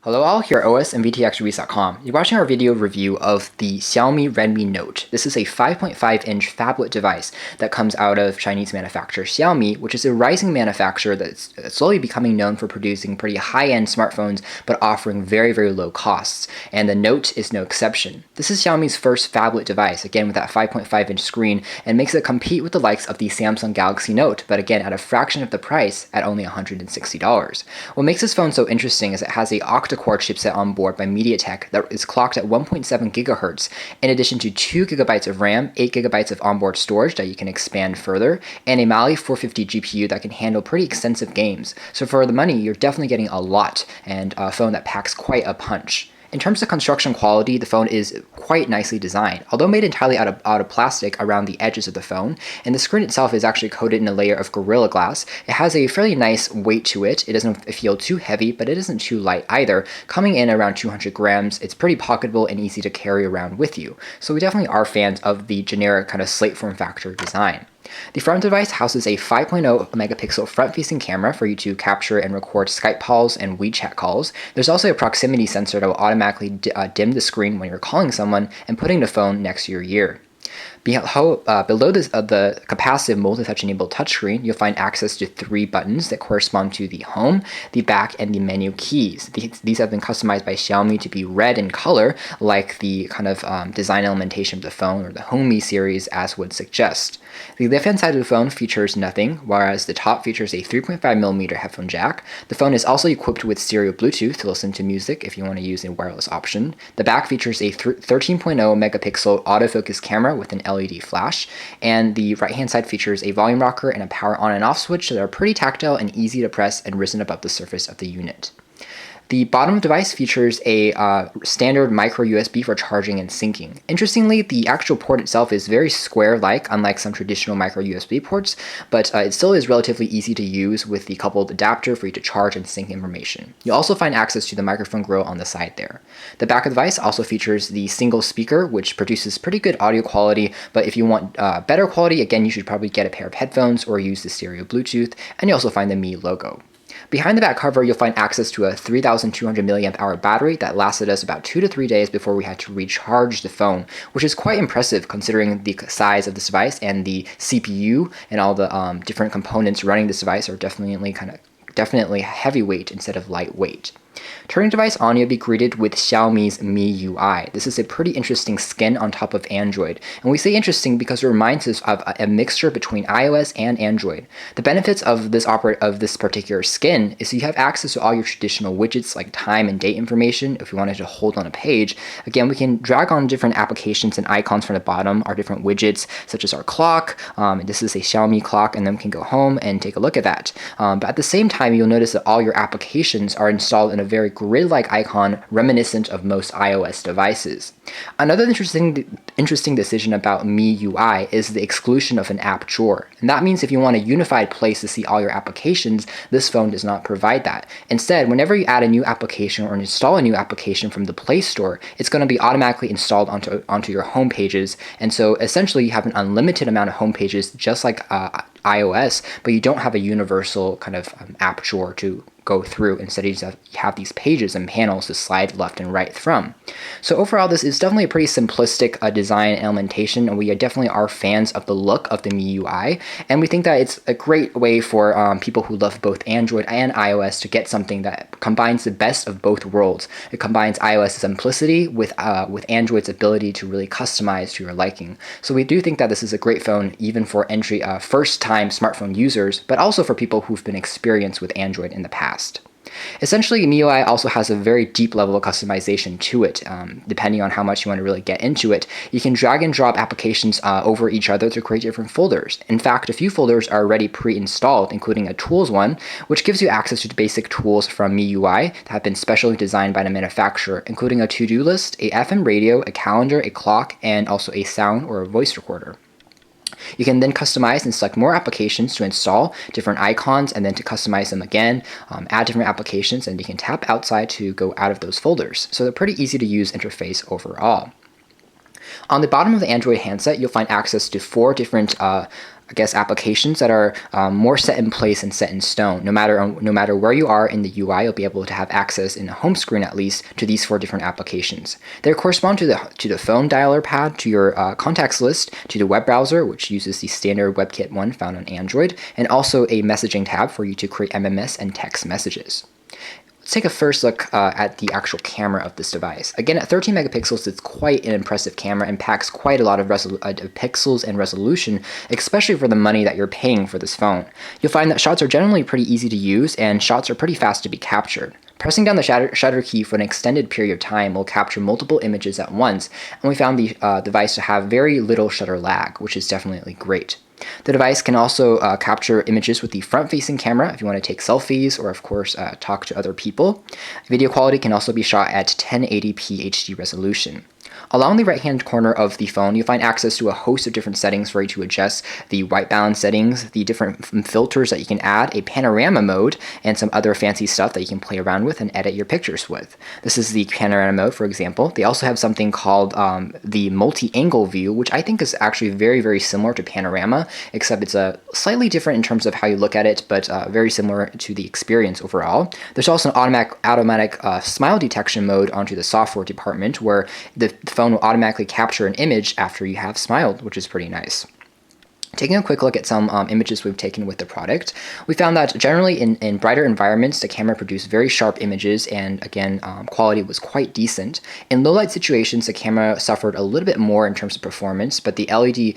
Hello all, here at OS and VTXReviews.com. You're watching our video review of the Xiaomi Redmi Note. This is a 5.5-inch phablet device that comes out of Chinese manufacturer Xiaomi, which is a rising manufacturer that's slowly becoming known for producing pretty high-end smartphones, but offering very, very low costs. And the Note is no exception. This is Xiaomi's first phablet device, again with that 5.5-inch screen, and makes it compete with the likes of the Samsung Galaxy Note, but again at a fraction of the price at only $160. What makes this phone so interesting is it has a octa-core chipset on board by MediaTek that is clocked at 1.7 GHz, in addition to 2 GB of RAM, 8 GB of onboard storage that you can expand further, and a Mali 450 GPU that can handle pretty extensive games. So for the money, you're definitely getting a lot, and a phone that packs quite a punch. In terms of construction quality, the phone is quite nicely designed, although made entirely out of plastic around the edges of the phone, and the screen itself is actually coated in a layer of Gorilla Glass. It has a fairly nice weight to it. It doesn't feel too heavy, but it isn't too light either. Coming in around 200 grams, it's pretty pocketable and easy to carry around with you. So we definitely are fans of the generic kind of slate form factor design. The front device houses a 5.0 megapixel front-facing camera for you to capture and record Skype calls and WeChat calls. There's also a proximity sensor that will automatically dim the screen when you're calling someone and putting the phone next to your ear. Below the capacitive multi-touch-enabled touchscreen, you'll find access to 3 buttons that correspond to the home, the back, and the menu keys. These have been customized by Xiaomi to be red in color, like the kind of design elementation of the phone or the Homey series as would suggest. The left-hand side of the phone features nothing, whereas the top features a 3.5mm headphone jack. The phone is also equipped with stereo Bluetooth to listen to music if you want to use a wireless option. The back features a 13.0 megapixel autofocus camera with an LED flash, and the right-hand side features a volume rocker and a power on and off switch that are pretty tactile and easy to press and risen above the surface of the unit. The bottom of the device features a standard micro USB for charging and syncing. Interestingly, the actual port itself is very square-like, unlike some traditional micro USB ports, but it still is relatively easy to use with the coupled adapter for you to charge and sync information. You'll also find access to the microphone grill on the side there. The back of the device also features the single speaker, which produces pretty good audio quality, but if you want better quality, again, you should probably get a pair of headphones or use the stereo Bluetooth, and you also find the Mi logo. Behind the back cover, you'll find access to a 3,200 mAh battery that lasted us about 2 to 3 days before we had to recharge the phone, which is quite impressive considering the size of this device, and the CPU and all the different components running this device are definitely heavyweight instead of lightweight. Turning device on, you'll be greeted with Xiaomi's MIUI. This is a pretty interesting skin on top of Android, and we say interesting because it reminds us of a mixture between iOS and Android. The benefits of this particular skin is you have access to all your traditional widgets like time and date information. If you wanted to hold on a page, again, we can drag on different applications and icons from the bottom, our different widgets such as our clock. This is a Xiaomi clock, and then we can go home and take a look at that. But at the same time, you'll notice that all your applications are installed in a very grid-like icon reminiscent of most iOS devices. Another interesting decision about MIUI is the exclusion of an app drawer. And that means if you want a unified place to see all your applications, this phone does not provide that. Instead, whenever you add a new application or install a new application from the Play Store, it's going to be automatically installed onto your home pages. And so essentially you have an unlimited amount of home pages just like iOS, but you don't have a universal kind of app drawer to go through. Instead, you just have these pages and panels to slide left and right from. So overall, this is definitely a pretty simplistic design and implementation, and we definitely are fans of the look of the MIUI, and we think that it's a great way for people who love both Android and iOS to get something that combines the best of both worlds. It combines iOS's simplicity with Android's ability to really customize to your liking. So we do think that this is a great phone even for first-time smartphone users, but also for people who've been experienced with Android in the past. Essentially, MIUI also has a very deep level of customization to it. Depending on how much you want to really get into it, you can drag and drop applications over each other to create different folders. In fact, a few folders are already pre-installed, including a tools one, which gives you access to the basic tools from MIUI that have been specially designed by the manufacturer, including a to-do list, a FM radio, a calendar, a clock, and also a sound or a voice recorder. You can then customize and select more applications to install different icons, and then to customize them again, add different applications, and you can tap outside to go out of those folders. So they're pretty easy to use interface overall. On the bottom of the Android handset, you'll find access to 4 different I guess, applications that are more set in place and set in stone. No matter where you are in the UI, you'll be able to have access in the home screen at least to these 4 different applications. They correspond to the phone dialer pad, to your contacts list, to the web browser, which uses the standard WebKit one found on Android, and also a messaging tab for you to create MMS and text messages. Let's take a first look at the actual camera of this device. Again, at 13 megapixels, it's quite an impressive camera and packs quite a lot of pixels and resolution, especially for the money that you're paying for this phone. You'll find that shots are generally pretty easy to use and shots are pretty fast to be captured. Pressing down the shutter key for an extended period of time will capture multiple images at once, and we found the device to have very little shutter lag, which is definitely great. The device can also capture images with the front-facing camera if you want to take selfies or, of course, talk to other people. Video quality can also be shot at 1080p HD resolution. Along the right-hand corner of the phone, you'll find access to a host of different settings for you to adjust the white balance settings, the different filters that you can add, a panorama mode, and some other fancy stuff that you can play around with and edit your pictures with. This is the panorama mode, for example. They also have something called the multi-angle view, which I think is actually very, very similar to panorama, except it's slightly different in terms of how you look at it, but very similar to the experience overall. There's also an automatic smile detection mode onto the software department, where the phone will automatically capture an image after you have smiled, which is pretty nice. Taking a quick look at some images we've taken with the product, we found that generally in brighter environments, the camera produced very sharp images, and again, quality was quite decent. In low light situations, the camera suffered a little bit more in terms of performance, but the LED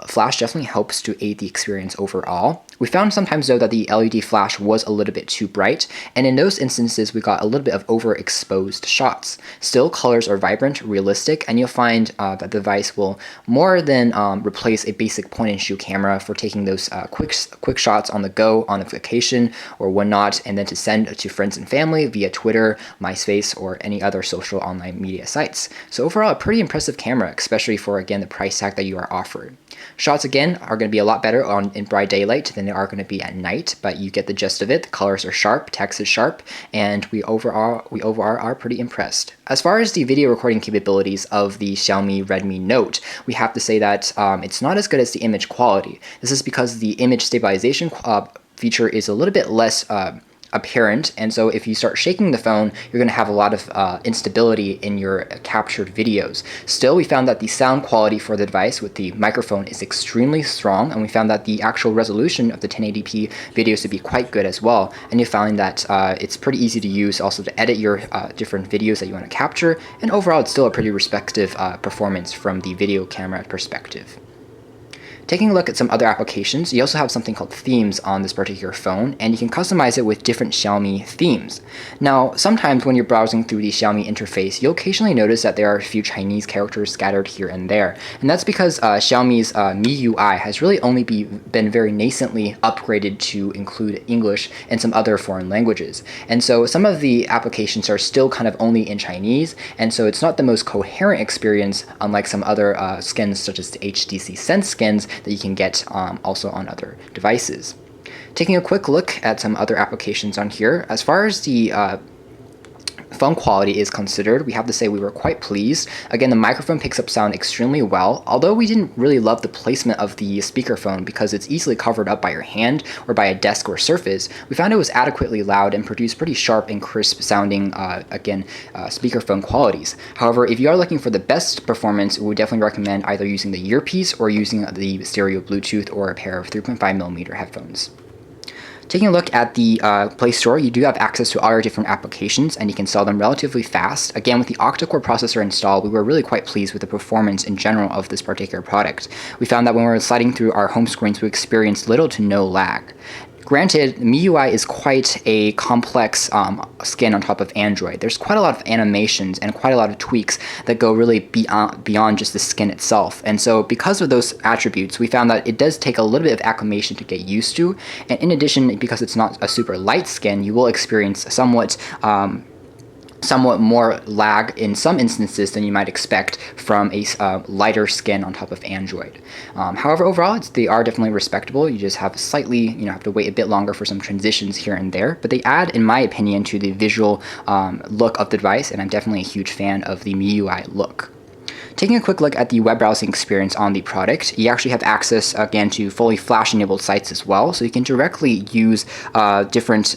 flash definitely helps to aid the experience overall. We found sometimes, though, that the LED flash was a little bit too bright, and in those instances, we got a little bit of overexposed shots. Still, colors are vibrant, realistic, and you'll find that the device will more than replace a basic point-and-shoot camera for taking those quick shots on the go, on a vacation, or whatnot, and then to send to friends and family via Twitter, MySpace, or any other social online media sites. So overall, a pretty impressive camera, especially for, again, the price tag that you are offered. Shots, again, are going to be a lot better in bright daylight than they are going to be at night, but you get the gist of it. The colors are sharp, text is sharp, and we overall are pretty impressed. As far as the video recording capabilities of the Xiaomi Redmi Note, we have to say that it's not as good as the image quality. This is because the image stabilization feature is a little bit less apparent, and so if you start shaking the phone, you're going to have a lot of instability in your captured videos. Still, we found that the sound quality for the device with the microphone is extremely strong, and we found that the actual resolution of the 1080p videos to be quite good as well, and you found that it's pretty easy to use also to edit your different videos that you want to capture, and overall it's still a pretty respective performance from the video camera perspective. Taking a look at some other applications, you also have something called themes on this particular phone, and you can customize it with different Xiaomi themes. Now, sometimes when you're browsing through the Xiaomi interface, you'll occasionally notice that there are a few Chinese characters scattered here and there, and that's because Xiaomi's MIUI has really only been very nascently upgraded to include English and some other foreign languages. And so some of the applications are still kind of only in Chinese, and so it's not the most coherent experience, unlike some other skins such as the HTC Sense skins that you can get also on other devices. Taking a quick look at some other applications on here, as far as the phone quality is considered, we have to say we were quite pleased. Again, the microphone picks up sound extremely well, although we didn't really love the placement of the speakerphone because it's easily covered up by your hand or by a desk or surface. We found it was adequately loud and produced pretty sharp and crisp sounding, speakerphone qualities. However, if you are looking for the best performance, we would definitely recommend either using the earpiece or using the stereo Bluetooth or a pair of 3.5mm headphones. Taking a look at the Play Store, you do have access to all your different applications, and you can sell them relatively fast. Again, with the octa-core processor installed, we were really quite pleased with the performance in general of this particular product. We found that when we were sliding through our home screens, we experienced little to no lag. Granted, MIUI is quite a complex skin on top of Android. There's quite a lot of animations and quite a lot of tweaks that go really beyond just the skin itself. And so because of those attributes, we found that it does take a little bit of acclimation to get used to. And in addition, because it's not a super light skin, you will experience somewhat more lag in some instances than you might expect from a lighter skin on top of Android. However, overall, they are definitely respectable. You just have slightly, have to wait a bit longer for some transitions here and there, but they add, in my opinion, to the visual look of the device, and I'm definitely a huge fan of the MIUI look. Taking a quick look at the web browsing experience on the product, you actually have access again to fully Flash-enabled sites as well, so you can directly use different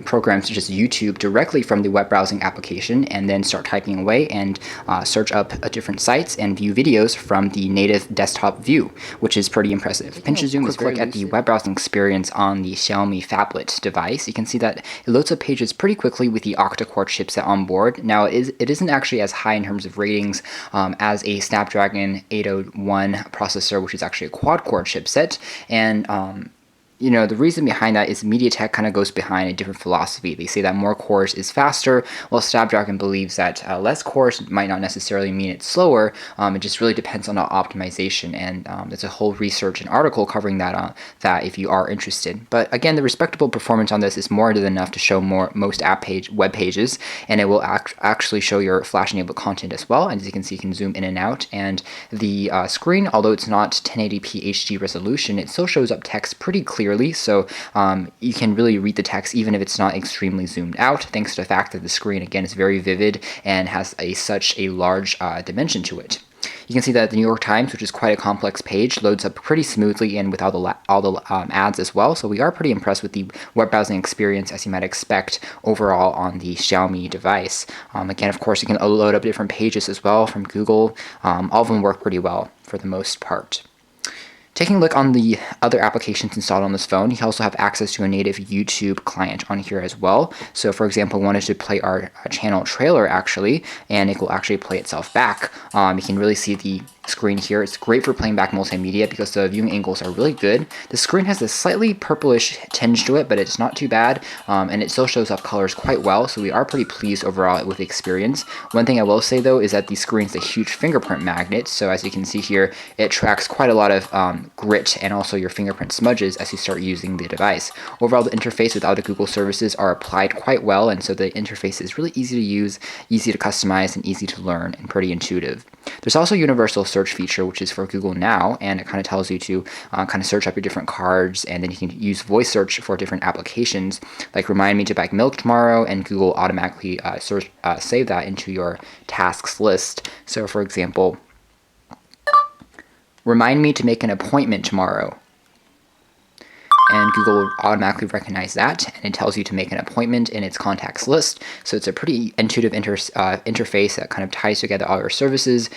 programs such as YouTube directly from the web browsing application, and then start typing away and search up different sites and view videos from the native desktop view, which is pretty impressive. Pinch to zoom is very at the web browsing experience on the Xiaomi phablet device. You can see that it loads up pages pretty quickly with the octa-core chipset on board. Now it isn't actually as high in terms of ratings as a Snapdragon 801 processor, which is actually a quad-core chipset, and you know, the reason behind that is MediaTek kind of goes behind a different philosophy. They say that more cores is faster, while Snapdragon believes that less cores might not necessarily mean it's slower. It just really depends on the optimization, and there's a whole research and article covering that if you are interested. But again, the respectable performance on this is more than enough to show most web pages, and it will actually show your Flash-enabled content as well. And as you can see, you can zoom in and out, and the screen, although it's not 1080p HD resolution, it still shows up text pretty clearly. So you can really read the text even if it's not extremely zoomed out, thanks to the fact that the screen again is very vivid and has such a large dimension to it. You can see that the New York Times, which is quite a complex page, loads up pretty smoothly and with all the ads as well. So we are pretty impressed with the web browsing experience, as you might expect, overall on the Xiaomi device. Again, of course, you can load up different pages as well from Google. All of them work pretty well for the most part. Taking a look on the other applications installed on this phone, you also have access to a native YouTube client on here as well. So for example, we wanted to play our channel trailer actually, and it will actually play itself back. You can really see the screen here. It's great for playing back multimedia because the viewing angles are really good. The screen has a slightly purplish tinge to it, but it's not too bad, and it still shows up colors quite well, so we are pretty pleased overall with the experience. One thing I will say though is that the screen's a huge fingerprint magnet, so as you can see here, it tracks quite a lot of grit and also your fingerprint smudges as you start using the device. Overall, the interface with all the Google services are applied quite well, and so the interface is really easy to use, easy to customize, and easy to learn, and pretty intuitive. There's also a universal search feature, which is for Google Now, and it kind of tells you to kind of search up your different cards, and then you can use voice search for different applications, like remind me to buy milk tomorrow, and Google automatically save that into your tasks list. So for example, remind me to make an appointment tomorrow. And Google will automatically recognize that, and it tells you to make an appointment in its contacts list. So it's a pretty intuitive interface that kind of ties together all your services.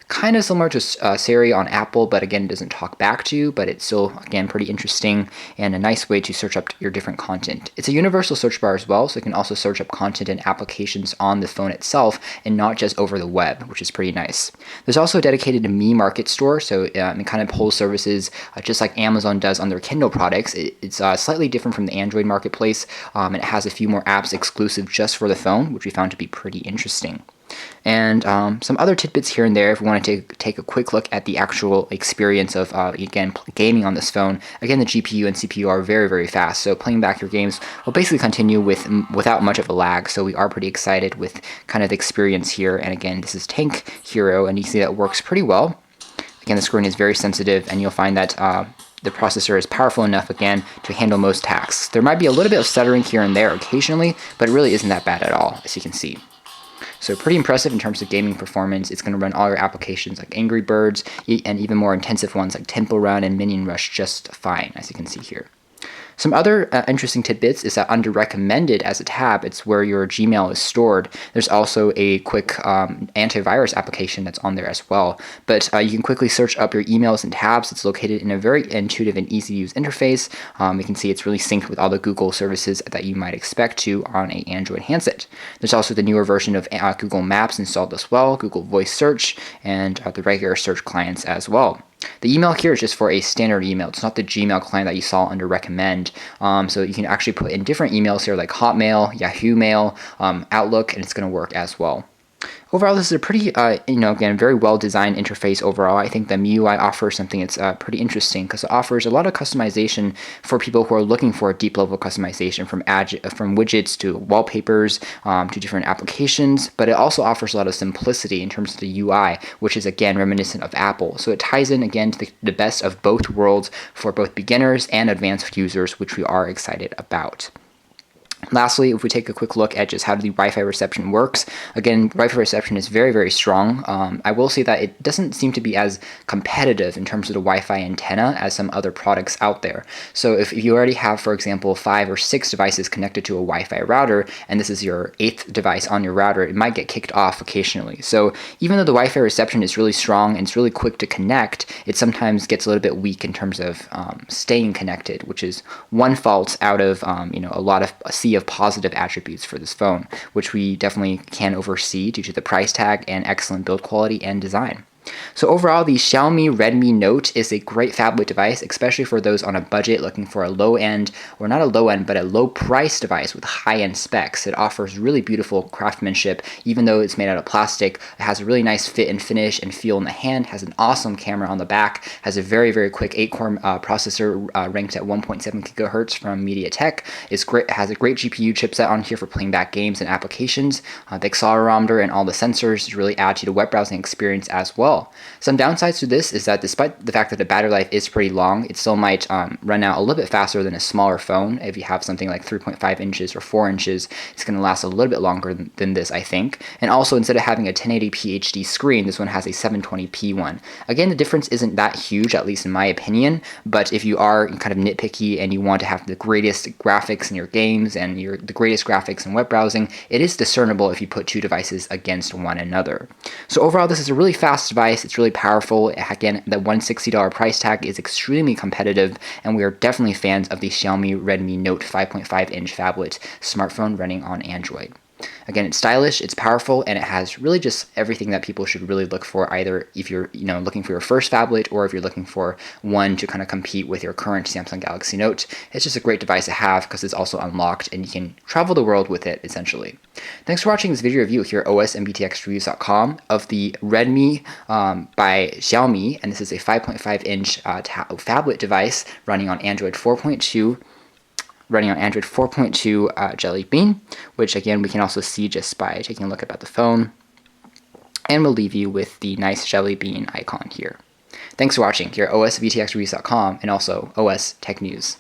Kind of similar to Siri on Apple, but again, it doesn't talk back to you, but it's still, again, pretty interesting and a nice way to search up your different content. It's a universal search bar as well, so you can also search up content and applications on the phone itself and not just over the web, which is pretty nice. There's also a dedicated Mi Market store, so it kind of pulls services just like Amazon does on their Kindle products. It's slightly different from the Android marketplace, and it has a few more apps exclusive just for the phone, which we found to be pretty interesting. And some other tidbits here and there if we want to take a quick look at the actual experience of, again, gaming on this phone. Again, the GPU and CPU are very, very fast, so playing back your games will basically continue without much of a lag, so we are pretty excited with kind of the experience here. And again, this is Tank Hero, and you see that works pretty well. Again, the screen is very sensitive, and you'll find that the processor is powerful enough, again, to handle most tasks. There might be a little bit of stuttering here and there occasionally, but it really isn't that bad at all, as you can see. So pretty impressive in terms of gaming performance. It's going to run all your applications like Angry Birds and even more intensive ones like Temple Run and Minion Rush just fine, as you can see here. Some other interesting tidbits is that under recommended as a tab, it's where your Gmail is stored. There's also a quick antivirus application that's on there as well. But you can quickly search up your emails and tabs. It's located in a very intuitive and easy to use interface. You can see it's really synced with all the Google services that you might expect to on an Android handset. There's also the newer version of Google Maps installed as well, Google Voice Search, and the regular search clients as well. The email here is just for a standard email. It's not the Gmail client that you saw under recommend. So you can actually put in different emails here like Hotmail, Yahoo Mail, Outlook, and it's going to work as well. Overall, this is a pretty, again, very well-designed interface overall. I think the MIUI offers something that's pretty interesting because it offers a lot of customization for people who are looking for a deep-level customization from widgets to wallpapers to different applications, but it also offers a lot of simplicity in terms of the UI, which is, again, reminiscent of Apple. So it ties in, again, to the best of both worlds for both beginners and advanced users, which we are excited about. Lastly, if we take a quick look at just how the Wi-Fi reception works, again, Wi-Fi reception is very, very strong. I will say that it doesn't seem to be as competitive in terms of the Wi-Fi antenna as some other products out there. So if you already have, for example, 5 or 6 devices connected to a Wi-Fi router, and this is your 8th device on your router, it might get kicked off occasionally. So even though the Wi-Fi reception is really strong and it's really quick to connect, it sometimes gets a little bit weak in terms of staying connected, which is one fault out of a lot of of positive attributes for this phone, which we definitely can oversee due to the price tag and excellent build quality and design. So overall, the Xiaomi Redmi Note is a great phablet device, especially for those on a budget looking for a low-end, or not a low-end, but a low-price device with high-end specs. It offers really beautiful craftsmanship, even though it's made out of plastic. It has a really nice fit and finish and feel in the hand, has an awesome camera on the back, has a very, very quick 8-core processor ranked at 1.7 gigahertz from MediaTek. It's great, has a great GPU chipset on here for playing back games and applications. The accelerometer and all the sensors really add to the web browsing experience as well. Some downsides to this is that despite the fact that the battery life is pretty long, it still might run out a little bit faster than a smaller phone. If you have something like 3.5 inches or 4 inches, it's going to last a little bit longer than this, I think. And also, instead of having a 1080p HD screen, this one has a 720p one. Again, the difference isn't that huge, at least in my opinion, but if you are kind of nitpicky and you want to have the greatest graphics in your games and the greatest graphics in web browsing, it is discernible if you put two devices against one another. So overall, this is a really fast device. It's really powerful. Again, the $160 price tag is extremely competitive, and we are definitely fans of the Xiaomi Redmi Note 5.5-inch phablet smartphone running on Android. Again, it's stylish, it's powerful, and it has really just everything that people should really look for, either if you're looking for your first phablet or if you're looking for one to kind of compete with your current Samsung Galaxy Note. It's just a great device to have because it's also unlocked and you can travel the world with it, essentially. Thanks for watching this video review here at osmbtxreviews.com of the Redmi by Xiaomi, and this is a 5.5-inch phablet device running on Android 4.2 Jelly Bean, which again we can also see just by taking a look at the phone. And we'll leave you with the nice Jelly Bean icon here. Thanks for watching here at osvtxreviews.com and also OS Tech News.